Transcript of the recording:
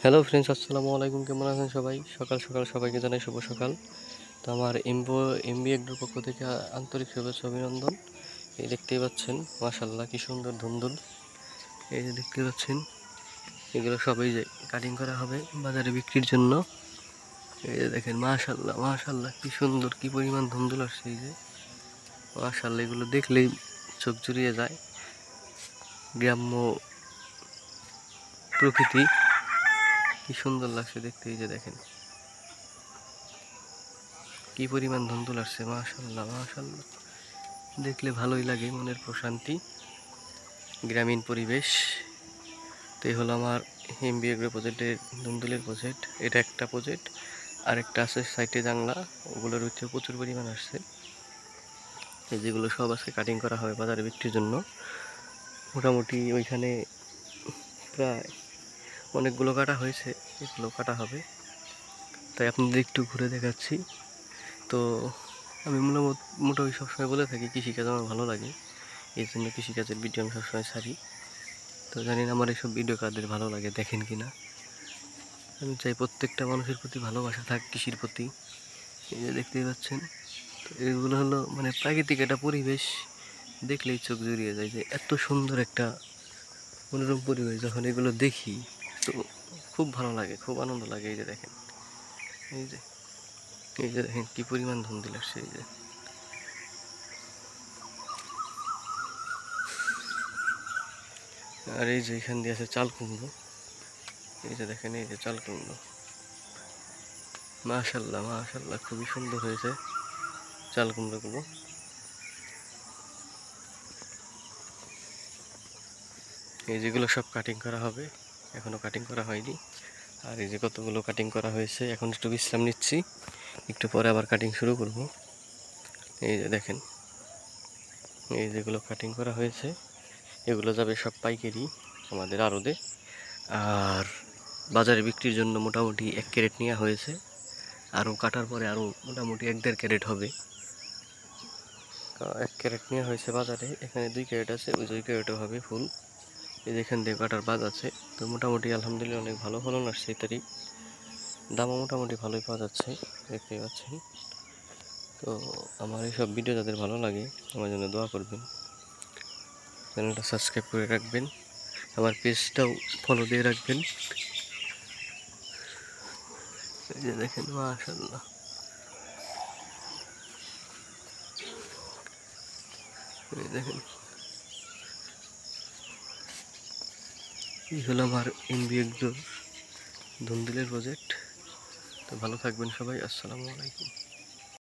Hello friends, আসসালামু আলাইকুম। কেমন আছেন সবাই? সকাল সকাল সবাইকে জানাই শুভ সকাল। তো আমার এমবি এগ্রোর পক্ষ থেকে আন্তরিক শুভেচ্ছা অভিনন্দন। এই দেখতেই পাচ্ছেন, মাশাআল্লাহ কি সুন্দর ধুন্দুল। এই যে দেখতে পাচ্ছেন, এগুলো সবই যে কাটিং করা হবে বাজারে বিক্রির জন্য। এই যে দেখেন, মাশাআল্লাহ মাশাআল্লাহ কি সুন্দর, কি পরিমাণ ধুন্দুল আসছে। এই যে মাশাআল্লাহ, এগুলো দেখলেই চোখ জুড়িয়ে যায়। গ্রাম্য প্রকৃতি কি সুন্দর লাগছে দেখতে। এই যে দেখেন কি পরিমাণ ধুন্দুল আসছে, মাশাআল্লাহ মাশাআল্লাহ। দেখলে ভালোই লাগে, মনের প্রশান্তি, গ্রামীণ পরিবেশ। তো এই হলো আমার এমবি এগ্রো প্রজেক্টের ধুন্দুলের প্রজেক্ট। এটা একটা প্রজেক্ট, আরেকটা আছে সাইটে জাংলা, ওগুলোর হচ্ছে প্রচুর পরিমাণ আসছে। এই যেগুলো সব আজকে কাটিং করা হবে বাজারে বিক্রির জন্য। মোটামুটি ওইখানে প্রায় অনেকগুলো কাটা হয়েছে, এগুলো কাটা হবে। তাই আপনাদের একটু ঘুরে দেখাচ্ছি। তো আমি মোটামুটি সবসময় বলে থাকি কৃষিকাজ আমার ভালো লাগে, এই জন্য কৃষিকাজের ভিডিও আমি সবসময় ছাড়ি। তো জানি না আমার এইসব ভিডিও কাদের ভালো লাগে, দেখেন কি না। আমি চাই প্রত্যেকটা মানুষের প্রতি ভালোবাসা থাক, কৃষির প্রতি। এই যে দেখতেই পাচ্ছেন, তো এগুলো হলো মানে প্রাকৃতিক একটা পরিবেশ, দেখলেই চোখ জুড়িয়ে যায়। যে এত সুন্দর একটা মনোরম পরিবেশ, যখন এগুলো দেখি তো খুব ভালো লাগে, খুব আনন্দ লাগে। এই যে দেখেন, এই যে এই যে দেখেন কি পরিমাণ ধুন্দুল আসছে। এই যে আর এই যে এখান দিয়ে আছে চাল কুমড়ো। এই যে দেখেন, এই যে চাল কুমড়ো, মাশাআল্লাহ মাশাআল্লাহ খুবই সুন্দর হয়েছে চাল কুমড়োগুলো। এই যেগুলো সব কাটিং করা হবে, এখনো কাটিং করা হয়নি। আর এই যে কতগুলো কাটিং করা হয়েছে, এখন একটু বিশ্রাম নিচ্ছি, একটু পরে আবার কাটিং শুরু করব। এই যে দেখেন, এই যেগুলো কাটিং করা হয়েছে এগুলো যাবে সব পাইকারি আমাদের আড়তে। আর বাজারে বিক্রির জন্য মোটামুটি 1 ক্যারেট নেওয়া হয়েছে। আরও কাটার পরে আরও মোটামুটি 1-1.5 ক্যারেট হবে। 1 ক্যারেট নেওয়া হয়েছে বাজারে, এখানে 2 ক্যারেট আছে, ওই 2 ক্যারেটও হবে ফুল। এই যে এখান দিয়ে কাটার বাদ আছে। তো মোটামুটি আলহামদুলিল্লাহ অনেক ভালো ফলন আসছে এটারই, দামও মোটামুটি ভালোই পাওয়া যাচ্ছে, দেখতেই পাচ্ছেন। তো আমার এইসব ভিডিও যাদের ভালো লাগে আমার জন্য দোয়া করবেন, চ্যানেলটা সাবস্ক্রাইব করে রাখবেন, আমার পেজটাও ফলো দিয়ে রাখবেন। এই যে দেখেন, মাশাআল্লাহ এই দেখেন, এই হলো আমার এমবি এগ্রোর ধুন্দুলের প্রজেক্ট। তো ভালো থাকবেন সবাই, আসসালামু আলাইকুম।